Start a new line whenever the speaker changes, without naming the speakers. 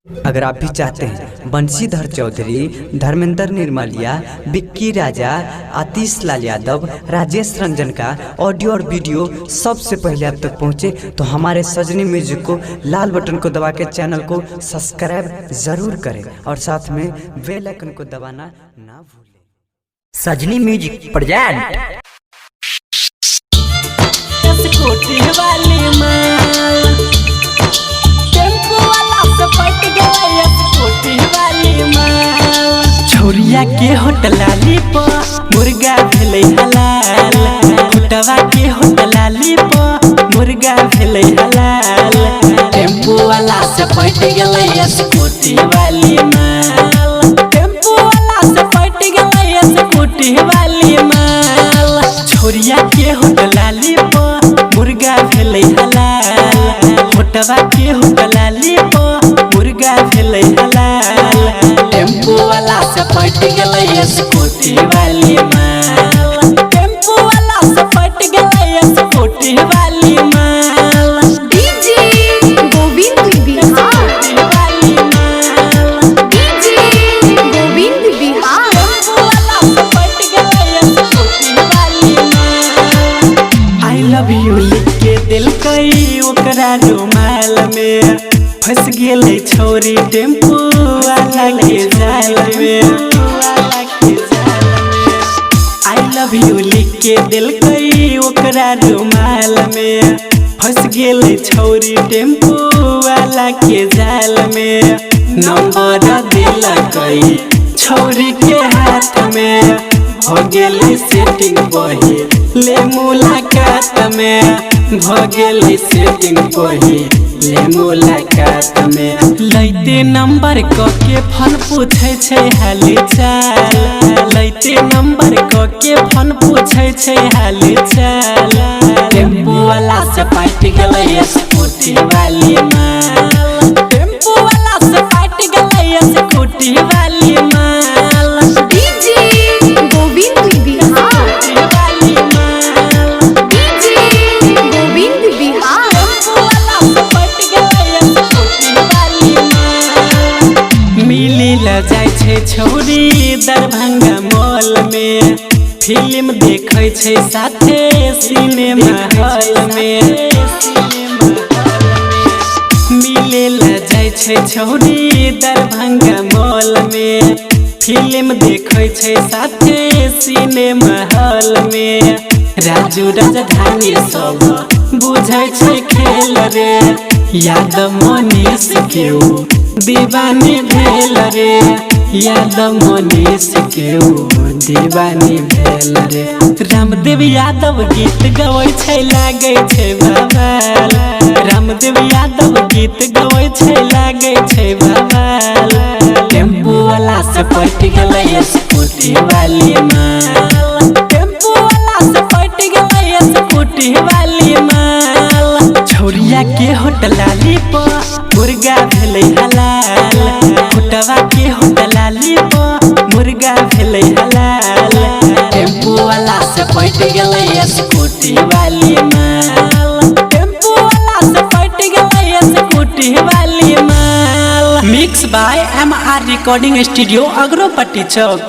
अगर आप भी चाहते हैं बंशीधर चौधरी, धर्मेंद्र निर्मलिया, विक्की राजा, आतिश लाल यादव, राजेश रंजन का ऑडियो और वीडियो सबसे पहले आप तक पहुंचे तो हमारे सजनी म्यूजिक को लाल बटन को दबा के चैनल को सब्सक्राइब जरूर करें और साथ में बेल आइकन को दबाना ना भूलें।
सजनी म्यूजिक प्रेजेंट छौरिया के होटलाली प मुर्गा भेलै हलाल, खुटवा के होटलाली प मुर्गा भेलै हलाल। टेम्पू वाला से पट गेलै स्कूटी वाली माल, टेम्पू वाला से पट गेलै स्कूटी वाली माल। छौरिया के होटलाली प मुर्गा भेलै हलाल, खुटवा के होटलाली प मुर्गा भेलै हलाल। टेम्पू वाला से पट गेलै स्कूटी वाली माल, टेम्पू वाला से पट गेलै स्कूटी वाली माल।
डीजे गोविंद बिहार,
वाली माल,
डीजे गोविंद बिहार,
टेम्पू वाला से पट गेलै स्कूटी वाली माल। आई लव यू लिख के दिलकै ओकरा रुमाल में, फंस गेलै छौरी टेम्पू वाला के जाल में। आई लव यू लिख के दिलकै ओकरा रुमाल में, फंस गेलै छौरी टेम्पू वाला के जाल में। नंबर दिलकै छौरी के हाथ में, हो गेलै सेटिंग बही ले मुलाकात में, हो गेलै सेटिंग बही ले मुलाकात में। लैते नंबर क के फोन पूछे छै हाल चाल, लैते नंबर क के फोन पूछे छै हाल चाल। टेम्पू वाला से पट गेलै स्कूटी वाली माल, टेम्पू वाला से पट गेलै स्कूटी वाली माल।
डीजे गोविंद बिहार,
वाली माल,
डीजे गोविंद बिहार,
मिली ल जाय छै छौरी दरभंगा मॉल में, फिल्म देखै छै साथे सिनेमा हॉल में। मिले ल जाय छै छौरी दरभंगा मॉल में, फिल्म देखै छै साथे सिनेमा हॉल में। राजू राजधानी सब बुझै छै खेल रे, यादव मनीष के दीवानी भेल रे, यादव मनीष के दीवानी भेल रे। रामदेव यादव गीत गबै छै लागे छै बवाल, रामदेव यादव गीत गबै छै लागे छै बवाल। टेम्पू वाला से पट गेलै स्कूटी वाली माल, टेम्पू वाला से पट गेलै स्कूटी वाली माल। छौरिया के होटलाली प मुर्गा भेलै हलाल, खुटवा के होटलाली प मुर्गा भेलै हलाल। टेम्पू वाला से पट गेलै स्कूटी वाली माल, टेम्पू वाला से पट गेलै स्कूटी वाली माल। Mix by MR recording studio Agaropatti Chowk.